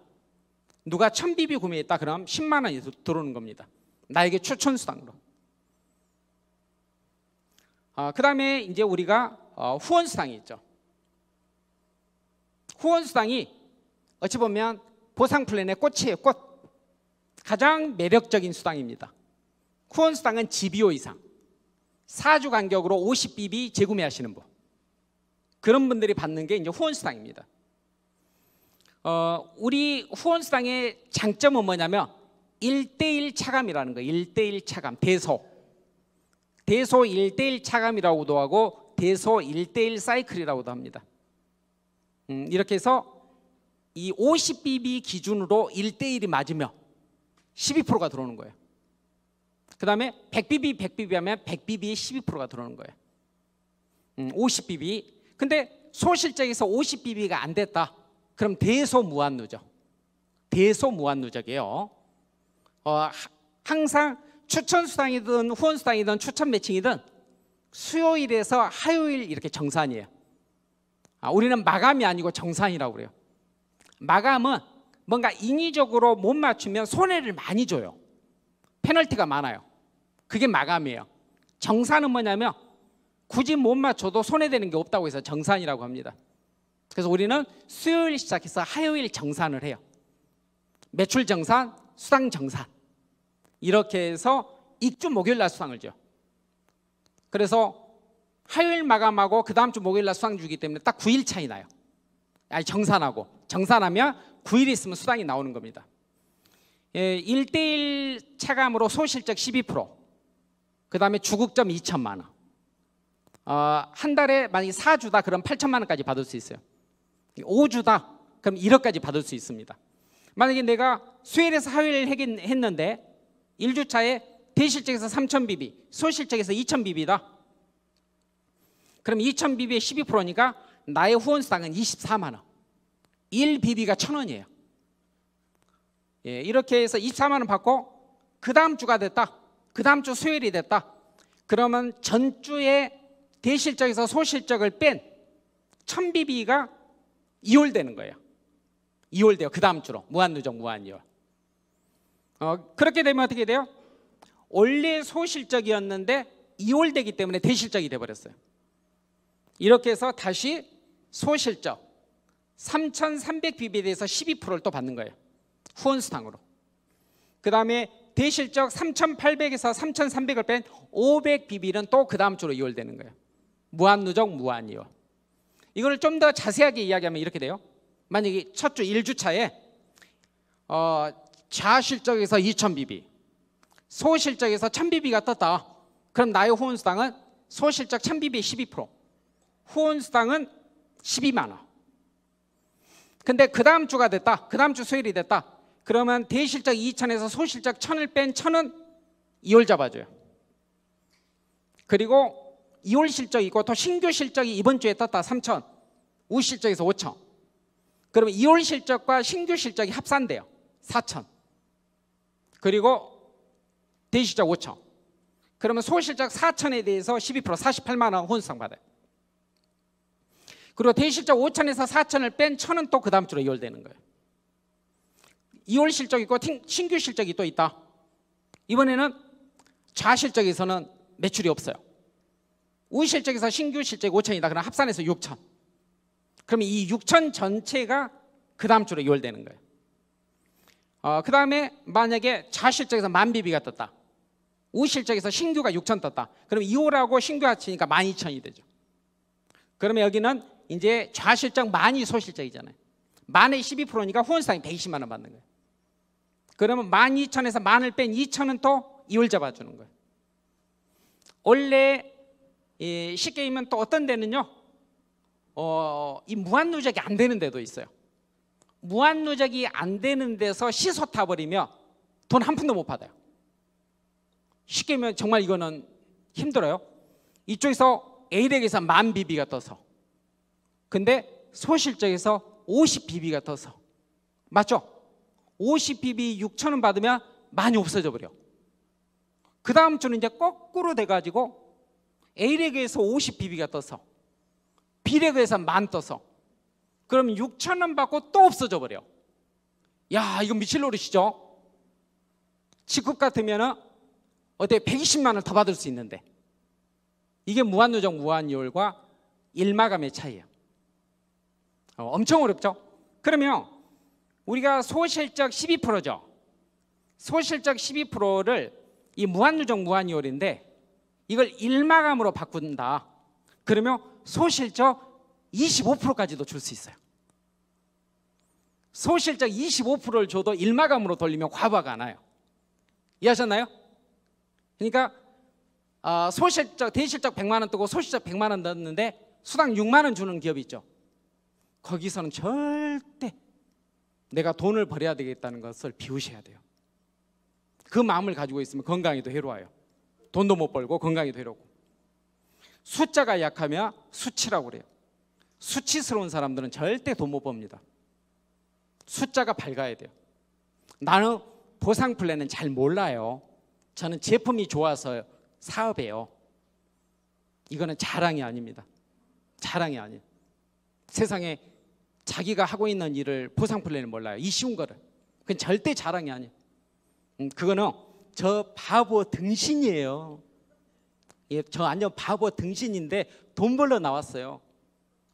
누가 1000BB 구매했다 그럼 10만 원이 들어오는 겁니다. 나에게 추천 수당으로. 그 다음에 이제 우리가 후원 수당이 있죠. 후원 수당이 어찌 보면 보상 플랜의 꽃이에요. 꽃. 가장 매력적인 수당입니다. 후원 수당은 GBO 이상 4주 간격으로 50BB 재구매하시는 분, 그런 분들이 받는 게 이제 후원 수당입니다. 우리 후원 수당의 장점은 뭐냐면 1:1 차감이라는 거예요. 1:1 차감, 대소 1:1 차감이라고도 하고 대소 1:1 사이클이라고도 합니다. 이렇게 해서 이 50BB 기준으로 1:1이 맞으면 12%가 들어오는 거예요. 그 다음에 100BB 하면 100BB에 12%가 들어오는 거예요. 50BB. 근데 소실적에서 50BB가 안 됐다. 그럼 대소무한누적. 대소무한누적이에요. 항상 추천 수당이든 후원 수당이든 추천 매칭이든 수요일에서 화요일 이렇게 정산이에요. 우리는 마감이 아니고 정산이라고 그래요. 마감은 뭔가 인위적으로 못 맞추면 손해를 많이 줘요. 페널티가 많아요. 그게 마감이에요. 정산은 뭐냐면 굳이 못 맞춰도 손해되는 게 없다고 해서 정산이라고 합니다. 그래서 우리는 수요일 시작해서 화요일 정산을 해요. 매출 정산, 수당 정산. 이렇게 해서 익주 목요일 날 수당을 줘요. 그래서 화요일 마감하고 그 다음 주 목요일 날 수당 주기 때문에 딱 9일 차이 나요. 아니, 정산하고. 정산하면 9일 있으면 수당이 나오는 겁니다. 1:1 차감으로 소실적 12%, 그 다음에 주국점 2천만 원. 한 달에 만약에 4주다 그럼 8천만 원까지 받을 수 있어요. 5주다 그럼 1억까지 받을 수 있습니다. 만약에 내가 수요일에서 화요일 했는데 1주차에 대실적에서 3,000BB, 소실적에서 2,000BB다. 그럼 2,000BB에 12%니까 나의 후원수당은 24만 원. 1BB가 1,000원이에요. 이렇게 해서 24만 원 받고 그 다음 주가 됐다. 그 다음 주 수요일이 됐다. 그러면 전주에 대실적에서 소실적을 뺀 1,000BB가 2월 되는 거예요. 2월 돼요. 그 다음 주로. 무한누적, 무한이월. 그렇게 되면 어떻게 돼요? 원래 소실적이었는데 2월 되기 때문에 대실적이 돼버렸어요. 이렇게 해서 다시 소실적 3,300BB에 대해서 12%를 또 받는 거예요. 후원수당으로. 그 다음에 대실적 3,800에서 3,300을 뺀 500BB는 또 그 다음 주로 이월되는 거예요. 무한누적, 무한이월. 이걸 좀 더 자세하게 이야기하면 이렇게 돼요. 만약에 첫 주 1주차에 좌실적에서 2,000BB, 소실적에서 1,000BB가 떴다. 그럼 나의 후원수당은 소실적 1,000BB에 12%, 후원수당은 12만 원. 근데 그 다음 주가 됐다. 그 다음 주 수요일이 됐다. 그러면 대실적 2,000에서 소실적 1,000을 뺀 1,000은 2월 잡아줘요. 그리고 2월 실적이 있고 또 신규 실적이 이번 주에 떴다. 3,000. 우실적에서 5,000. 그러면 2월 실적과 신규 실적이 합산돼요. 4,000. 그리고 대실적 5,000. 그러면 소실적 4,000에 대해서 12% 48만 원 후원수당 받아요. 그리고 대실적 5,000에서 4,000을 뺀 1,000은 또 그 다음 주로 이월되는 거예요. 2월 실적이 있고 신규 실적이 또 있다. 이번에는 좌실적에서는 매출이 없어요. 우실적에서 신규 실적이 5,000이다. 그럼 합산해서 6,000. 그러면 이 6,000 전체가 그 다음 주로 이월되는 거예요. 그 다음에 만약에 좌실적에서 10,000BB가 떴다. 우실적에서 신규가 6,000 떴다. 그럼 2월하고 신규 합치니까 12,000이 되죠. 그러면 여기는 이제 좌실적 만이 소실적이잖아요. 만의 12%니까 후원수당이 120만 원 받는 거예요. 그러면 12,000에서 만을 뺀 2,000은 또 2월 잡아주는 거예요. 원래 쉽게 얘기하면 또 어떤 데는요, 이 무한 누적이 안 되는 데도 있어요. 무한 누적이 안 되는 데서 시소 타버리면 돈 한 푼도 못 받아요. 쉽게 말하면 정말 이거는 힘들어요. 이쪽에서 A렉에서 10,000BB가 떠서, 근데 소실적에서 50BB가 떠서, 맞죠? 50BB 6,000원 받으면 많이 없어져 버려. 그 다음 주는 이제 거꾸로 돼가지고 A렉에서 50BB가 떠서 B렉에서 10,000 떠서, 그럼 6,000원 받고 또 없어져 버려. 야, 이거 미칠 노릇이죠. 직급 같으면은 어때 120만 원 더 받을 수 있는데, 이게 무한누적 무한이율과 일마감의 차이예요. 엄청 어렵죠. 그러면 우리가 소실적 12%죠. 소실적 12%를 이 무한누적 무한이율인데 이걸 일마감으로 바꾼다. 그러면 소실적 25%까지도 줄 수 있어요. 소실적 25%를 줘도 일마감으로 돌리면 과부하가 안 와요. 이해하셨나요? 그러니까 소실적, 대실적 100만 원 뜨고 소실적 100만 원 넣었는데 수당 6만 원 주는 기업이 있죠. 거기서는 절대 내가 돈을 벌어야 되겠다는 것을 비우셔야 돼요. 그 마음을 가지고 있으면 건강에도 해로워요. 돈도 못 벌고 건강에도 해로우고. 숫자가 약하면 수치라고 그래요. 수치스러운 사람들은 절대 돈 못 법니다. 숫자가 밝아야 돼요. 나는 보상 플랜은 잘 몰라요. 저는 제품이 좋아서 사업해요. 이거는 자랑이 아닙니다. 자랑이 아니에요. 세상에 자기가 하고 있는 일을 보상 플랜을 몰라요. 이 쉬운 거를. 그건 절대 자랑이 아니에요. 그거는 저 바보 등신이에요. 예, 저 완전 바보 등신인데 돈 벌러 나왔어요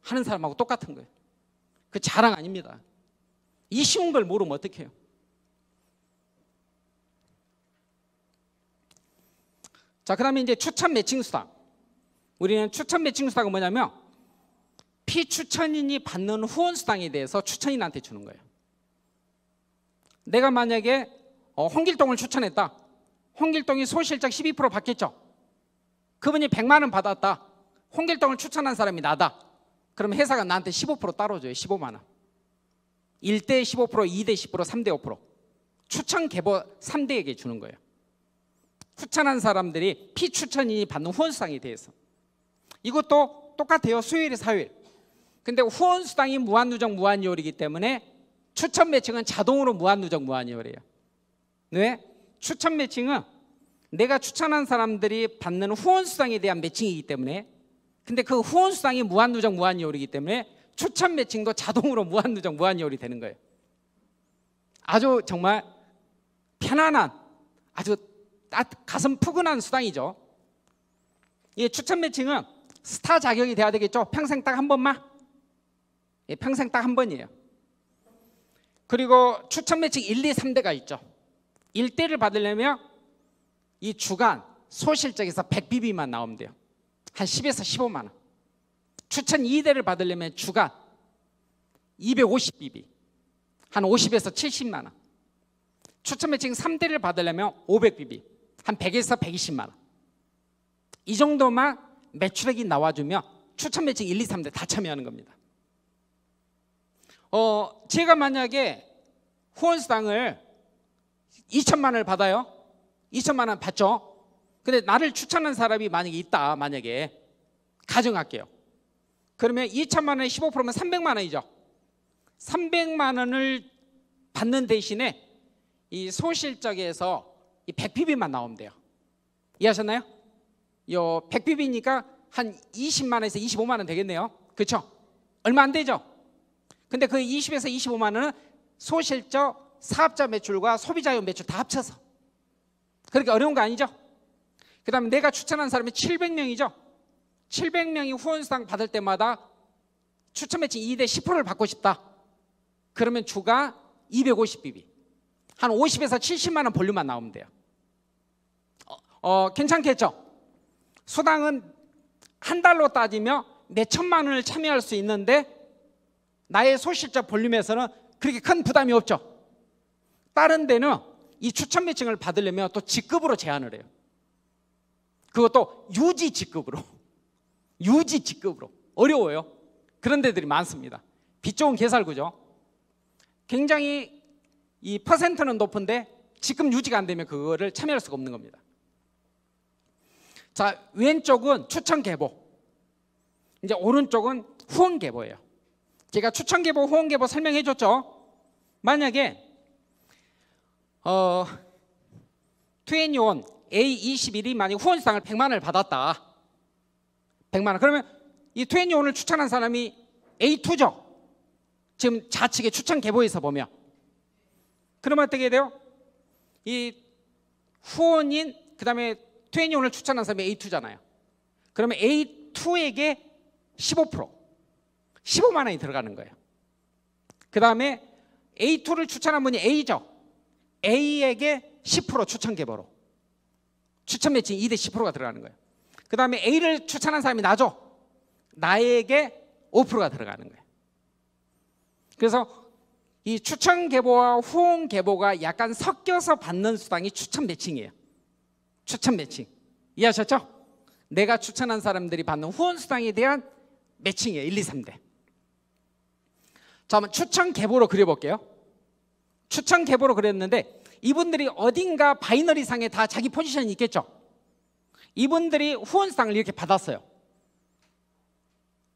하는 사람하고 똑같은 거예요. 그 자랑 아닙니다. 이 쉬운 걸 모르면 어떡해요. 자, 그 다음에 이제 추천 매칭 수당. 우리는 추천 매칭 수당은 뭐냐면 피추천인이 받는 후원 수당에 대해서 추천인한테 주는 거예요. 내가 만약에 홍길동을 추천했다. 홍길동이 소실적 12% 받겠죠. 그분이 100만 원 받았다. 홍길동을 추천한 사람이 나다. 그럼 회사가 나한테 15% 따로 줘요. 15만 원. 1대 15%, 2대 10%, 3대 5%. 추천 계보 3대에게 주는 거예요. 추천한 사람들이 피추천인이 받는 후원수당에 대해서. 이것도 똑같아요. 수요일에 사요일. 근데 후원수당이 무한누적 무한이율이기 때문에 추천 매칭은 자동으로 무한누적 무한이율이에요. 왜? 추천 매칭은 내가 추천한 사람들이 받는 후원수당에 대한 매칭이기 때문에, 근데 그 후원수당이 무한누적 무한이율이기 때문에 추천 매칭도 자동으로 무한누적 무한이율이 되는 거예요. 아주 정말 편안한, 아주 가슴 푸근한 수당이죠. 이 추천 매칭은 스타 자격이 돼야 되겠죠. 평생 딱 한 번만. 예, 평생 딱 한 번이에요. 그리고 추천 매칭 1, 2, 3대가 있죠. 1대를 받으려면 이 주간 소실적에서 100BB만 나오면 돼요. 한 10에서 15만 원. 추천 2대를 받으려면 주간 250BB, 한 50에서 70만 원. 추천 매칭 3대를 받으려면 500BB, 한 100에서 120만 원. 이 정도만 매출액이 나와주면 추천 매칭 1, 2, 3대 다 참여하는 겁니다. 제가 만약에 후원수당을 2천만 원을 받아요. 2천만 원 받죠. 근데 나를 추천한 사람이 만약에 있다. 만약에 가정할게요. 그러면 2천만 원에 15%면 300만 원이죠. 300만 원을 받는 대신에 이 소실적에서 이 100BB만 나오면 돼요. 이해하셨나요? 요 100BB니까 한 20만 원에서 25만 원 되겠네요. 그렇죠? 얼마 안 되죠? 근데 그 20에서 25만 원은 소실적 사업자 매출과 소비자용 매출 다 합쳐서. 그렇게 어려운 거 아니죠? 그 다음에 내가 추천한 사람이 700명이죠. 700명이 후원수당 받을 때마다 추천 매칭 2대 10%를 받고 싶다. 그러면 주가 250BB, 한 50에서 70만 원 볼륨만 나오면 돼요. 괜찮겠죠? 수당은 한 달로 따지면 몇 천만 원을 참여할 수 있는데 나의 소실적 볼륨에서는 그렇게 큰 부담이 없죠. 다른 데는 이 추천 매칭을 받으려면 또 직급으로 제한을 해요. 그것도 유지 직급으로. 유지 직급으로. 어려워요. 그런 데들이 많습니다. 빚 좋은 개살구죠. 굉장히 이 퍼센트는 높은데 지금 유지가 안 되면 그거를 참여할 수가 없는 겁니다. 자, 왼쪽은 추천 계보, 이제 오른쪽은 후원 계보예요. 제가 추천 계보, 후원 계보 설명해 줬죠. 만약에 21 A21이 만약 후원수당을 100만 원을 받았다. 100만 원. 그러면 이 21을 추천한 사람이 A2죠. 지금 좌측에 추천 계보에서 보면. 그러면 어떻게 돼요? 이 후원인 그다음에 21을 추천한 사람이 A2잖아요. 그러면 A2에게 15% 15만 원이 들어가는 거예요. 그다음에 A2를 추천한 분이 A죠. A에게 10% 추천 계보로 추천 매칭 2대 10%가 들어가는 거예요. 그 다음에 A를 추천한 사람이 나죠. 나에게 5%가 들어가는 거예요. 그래서 이 추천 계보와 후원 계보가 약간 섞여서 받는 수당이 추천 매칭이에요. 추천 매칭 이해하셨죠? 내가 추천한 사람들이 받는 후원 수당에 대한 매칭이에요. 1, 2, 3대. 자, 한번 추천 계보로 그려볼게요. 추천 계보로 그렸는데 이분들이 어딘가 바이너리 상에 다 자기 포지션이 있겠죠. 이분들이 후원수당을 이렇게 받았어요.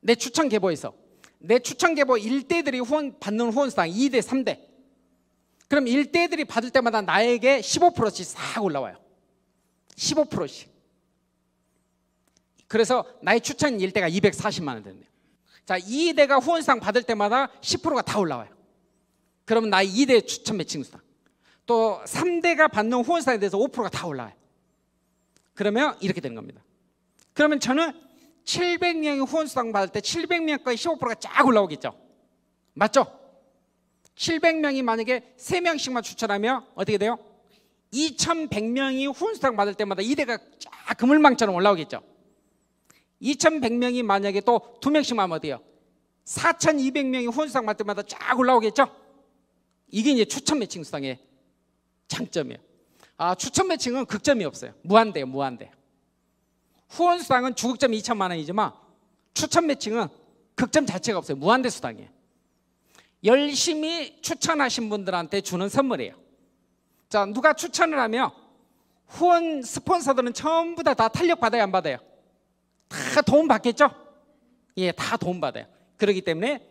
내 추천 계보에서 내 추천 계보 1대들이 받는 후원수당 2대 3대. 그럼 1대들이 받을 때마다 나에게 15%씩 싹 올라와요. 15%씩. 그래서 나의 추천 1대가 240만 원 된대요. 자, 2대가 후원수당 받을 때마다 10%가 다 올라와요. 그러면 나의 2대 추천 매칭 수당. 또 3대가 받는 후원수당에 대해서 5%가 다 올라와요. 그러면 이렇게 되는 겁니다. 그러면 저는 700명이 후원수당 받을 때 700명까지 15%가 쫙 올라오겠죠. 맞죠? 700명이 만약에 3명씩만 추천하면 어떻게 돼요? 2100명이 후원수당 받을 때마다 2대가 쫙 그물망처럼 올라오겠죠. 2100명이 만약에 또 2명씩만 하면 어때요? 4200명이 후원수당 받을 때마다 쫙 올라오겠죠. 이게 이제 추천 매칭 수당의 장점이에요. 추천 매칭은 극점이 없어요. 무한대예요. 무한대. 후원 수당은 주극점 2천만 원이지만 추천 매칭은 극점 자체가 없어요. 무한대 수당이에요. 열심히 추천하신 분들한테 주는 선물이에요. 자, 누가 추천을 하면 후원 스폰서들은 전부 다 탄력 받아요, 안 받아요? 다 도움 받겠죠? 예, 다 도움 받아요. 그렇기 때문에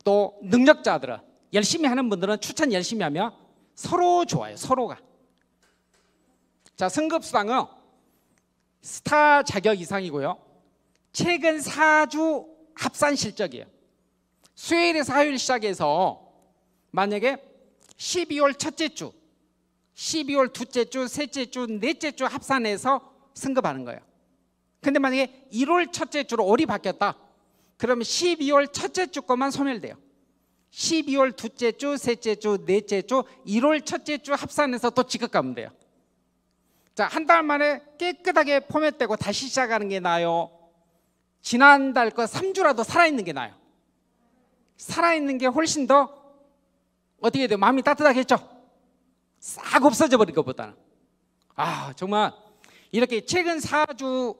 또 능력자들은 열심히 하는 분들은 추천 열심히 하면 서로 좋아요. 서로가. 자, 승급수당은 스타 자격 이상이고요. 최근 4주 합산 실적이에요. 수요일에서 화요일 시작해서 만약에 12월 첫째 주, 12월 둘째 주, 셋째 주, 넷째 주 합산해서 승급하는 거예요. 근데 만약에 1월 첫째 주로 월이 바뀌었다. 그러면 12월 첫째 주 것만 소멸돼요. 12월 둘째 주, 셋째 주, 넷째 주, 1월 첫째 주 합산해서 또 지급가면 돼요. 자, 한 달 만에 깨끗하게 포맷되고 다시 시작하는 게 나아요? 지난달 거 3주라도 살아있는 게 나아요? 살아있는 게 훨씬 더 어떻게 돼요? 마음이 따뜻하겠죠? 싹 없어져 버린 것보다는. 정말 이렇게 최근 4주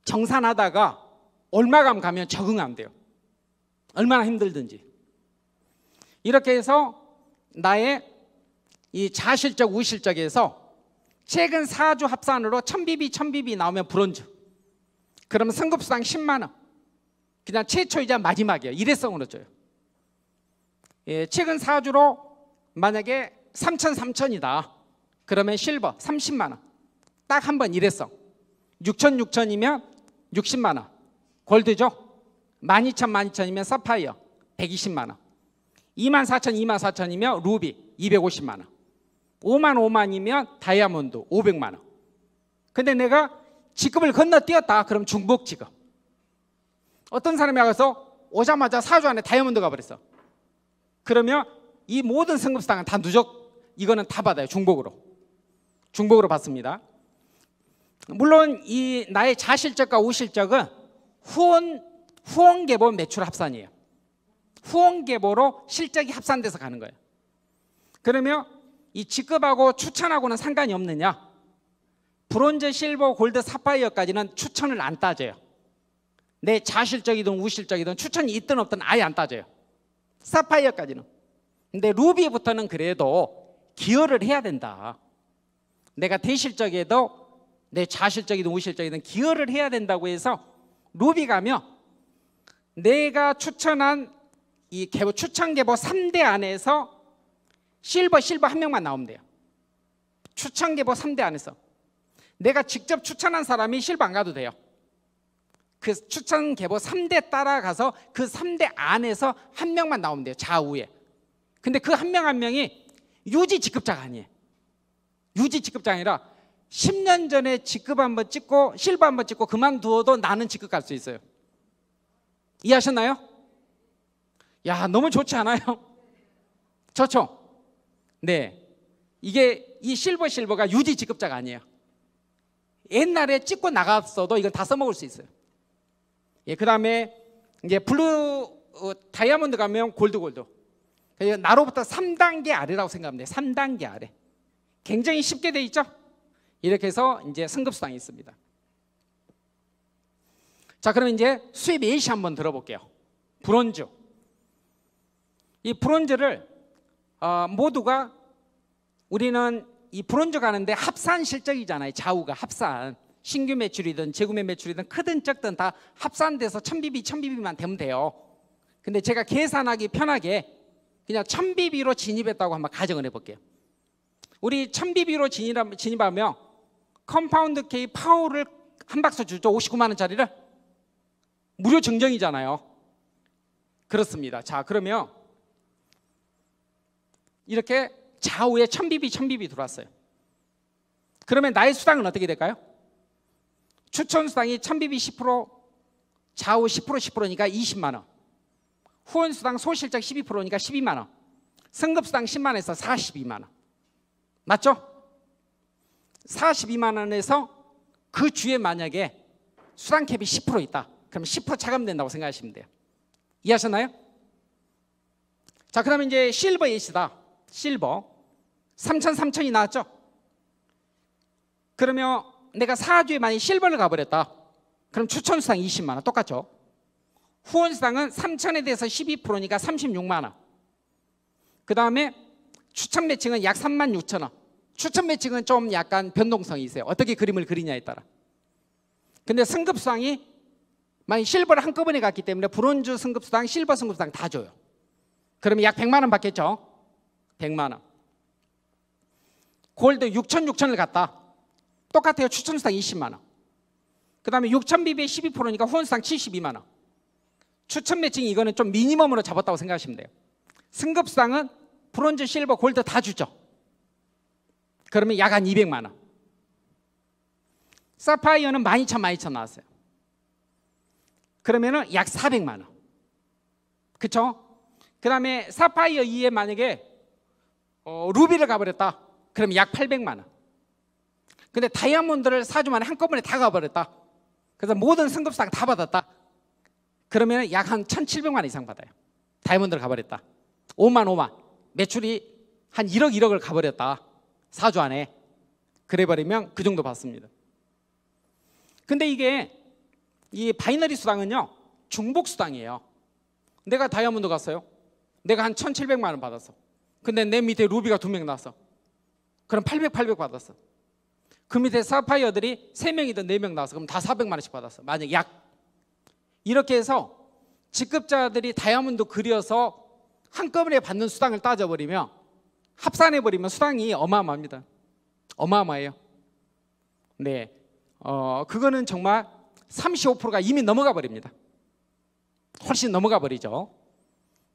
정산하다가 얼마감 가면 적응 안 돼요. 얼마나 힘들든지. 이렇게 해서 나의 이 자실적 우실적에서 최근 4주 합산으로 1000bp 나오면 브론즈. 그러면 승급수당 10만 원. 그냥 최초이자 마지막이에요. 일회성으로 줘요. 예, 최근 4주로 만약에 3000이다. 그러면 실버 30만 원. 딱 한 번 일회성. 6000이면 60만 원. 골드죠. 12000이면 사파이어 120만 원. 24000이면 루비 250만 원. 5만이면 다이아몬드 500만 원. 근데 내가 직급을 건너뛰었다. 그럼 중복 직업. 어떤 사람이 와서 오자마자 4주 안에 다이아몬드 가버렸어. 그러면 이 모든 승급수당은 다 누적, 이거는 다 받아요. 중복으로 받습니다. 물론 이 나의 자실적과 우실적은 후원 계보 매출 합산이에요. 후원 계보로 실적이 합산돼서 가는 거예요. 그러면 이 직급하고 추천하고는 상관이 없느냐? 브론즈, 실버, 골드, 사파이어까지는 추천을 안 따져요. 내 자실적이든 우실적이든 추천이 있든 없든 아예 안 따져요. 사파이어까지는. 근데 루비부터는 그래도 기여를 해야 된다. 내가 대실적에도 내 자실적이든 우실적이든 기여를 해야 된다고 해서 루비 가면 내가 추천한 이 추천 계보 3대 안에서 실버 한 명만 나오면 돼요. 추천 계보 3대 안에서 내가 직접 추천한 사람이 실버 안 가도 돼요. 그 추천 계보 3대 따라가서 그 3대 안에서 한 명만 나오면 돼요. 좌우에. 근데 그 한 명 한 명이 유지 직급자가 아니에요. 유지 직급자가 아니라 10년 전에 직급 한번 찍고 실버 한번 찍고 그만두어도 나는 직급 갈 수 있어요. 이해하셨나요? 야, 너무 좋지 않아요? 좋죠? 네, 이게 이 실버가 유지 직급자가 아니에요. 옛날에 찍고 나갔어도 이걸 다 써먹을 수 있어요. 예, 그 다음에 이제 다이아몬드 가면 골드. 그러니까 나로부터 3단계 아래라고 생각하면 돼요. 3단계 아래. 굉장히 쉽게 돼 있죠? 이렇게 해서 이제 승급수당이 있습니다. 자, 그럼 이제 수입 예시 한번 들어볼게요. 브론즈. 이 브론즈를 모두가 우리는 이 브론즈 가는데 합산 실적이잖아요. 좌우가 합산. 신규 매출이든 재구매 매출이든 크든 적든 다 합산돼서 1000bp만 되면 돼요. 근데 제가 계산하기 편하게 그냥 1000bp로 진입했다고 한번 가정을 해볼게요. 우리 1000bp로 진입하면 컴파운드 K 파워를 한 박스 주죠. 59만 원짜리를. 무료 증정이잖아요. 그렇습니다. 자, 그러면 이렇게 좌우에 1000bp 들어왔어요. 그러면 나의 수당은 어떻게 될까요? 추천 수당이 1000bp 10%, 좌우 10%니까 20만 원. 후원 수당 소실적 12%니까 12만 원. 승급 수당 10만 원에서 42만 원. 맞죠? 42만 원에서 그 주에 만약에 수당 캡이 10% 있다. 그럼 10% 차감된다고 생각하시면 돼요. 이해하셨나요? 자, 그러면 이제 실버 예시다. 실버 3000이 나왔죠? 그러면 내가 4주에 만약 실버를 가버렸다. 그럼 추천 수당 20만 원 똑같죠? 후원 수당은 3000에 대해서 12%니까 36만 원. 그 다음에 추천 매칭은 약 36,000원. 추천 매칭은 좀 약간 변동성이 있어요. 어떻게 그림을 그리냐에 따라. 근데 승급수당이 만약 실버를 한꺼번에 갔기 때문에 브론즈 승급수당, 실버 승급수당 다 줘요. 그러면 약 100만 원 받겠죠? 100만 원. 골드 6,000을 갔다. 똑같아요. 추천수당 20만 원. 그 다음에 6000bp에 12%니까 후원수당 72만 원. 추천 매칭 이거는 좀 미니멈으로 잡았다고 생각하시면 돼요. 승급수당은 브론즈, 실버, 골드 다 주죠. 그러면 약 한 200만 원. 사파이어는 12,000 나왔어요. 그러면은 약 400만 원. 그쵸? 그 다음에 사파이어 2에 만약에 루비를 가버렸다. 그러면 약 800만 원. 근데 다이아몬드를 4주 만에 한꺼번에 다 가버렸다. 그래서 모든 승급수당 다 받았다. 그러면 약 한 1,700만 원 이상 받아요. 다이아몬드를 가버렸다. 5만. 매출이 한 1억을 가버렸다. 4주 안에. 그래버리면 그 정도 받습니다. 근데 이게 이 바이너리 수당은요, 중복 수당이에요. 내가 다이아몬드 갔어요. 내가 한 1,700만 원 받았어. 근데 내 밑에 루비가 2명 나왔어. 그럼 800 받았어. 그 밑에 사파이어들이 3명이든 4명 나왔어. 그럼 다 400만 원씩 받았어. 만약 약. 이렇게 해서 직급자들이 다이아몬드 그려서 한꺼번에 받는 수당을 따져버리면, 합산해버리면 수당이 어마어마합니다. 어마어마해요. 네, 그거는 정말 35%가 이미 넘어가 버립니다. 훨씬 넘어가 버리죠.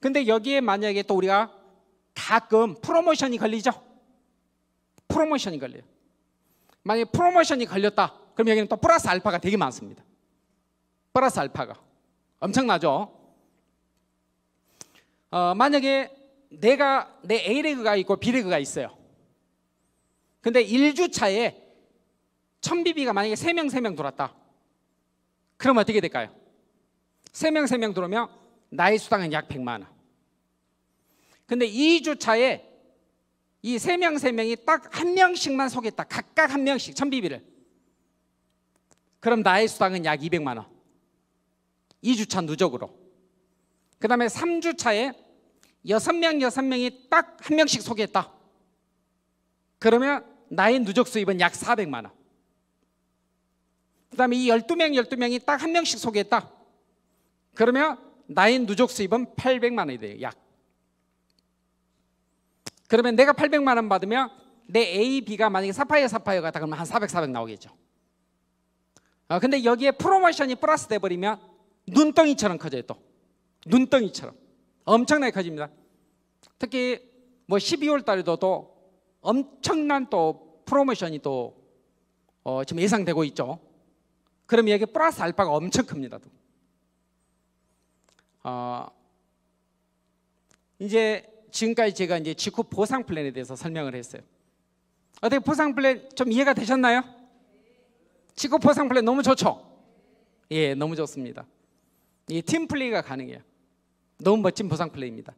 근데 여기에 만약에 또 우리가 가끔 프로모션이 걸리죠. 프로모션이 걸려요. 만약에 프로모션이 걸렸다. 그럼 여기는 또 플러스 알파가 되게 많습니다. 플러스 알파가 엄청나죠. 만약에 내가 내 A레그가 있고 B레그가 있어요. 근데 1주차에 1000bp가 만약에 3명 들어왔다. 그럼 어떻게 될까요? 3명 들어오면 나의 수당은 약 100만 원. 근데 2주차에 이 3명이 딱 한 명씩만 속였다. 각각 한 명씩 1000bp를. 그럼 나의 수당은 약 200만 원. 2주차 누적으로. 그 다음에 3주차에 6명이 딱 한 명씩 소개했다. 그러면 나의 누적 수입은 약 400만 원. 그 다음에 이 12명이 딱 한 명씩 소개했다. 그러면 나의 누적 수입은 800만 원이 돼요. 약. 그러면 내가 800만 원 받으면 내 A, B가 만약에 사파이어가 다 그러면 한 400 나오겠죠. 근데 여기에 프로모션이 플러스 돼버리면 눈덩이처럼 커져요. 또 눈덩이처럼 엄청나게 커집니다. 특히 뭐 12월 달에도 또 엄청난 또 프로모션이 또 지금 예상되고 있죠. 그럼 여기 플러스 알파가 엄청 큽니다. 이제 지금까지 제가 이제 직후 보상 플랜에 대해서 설명을 했어요. 어떻게 보상 플랜 좀 이해가 되셨나요? 직후 보상 플랜 너무 좋죠? 예, 너무 좋습니다. 이 팀 플레이가 가능해요. 너무 멋진 보상 플랜입니다.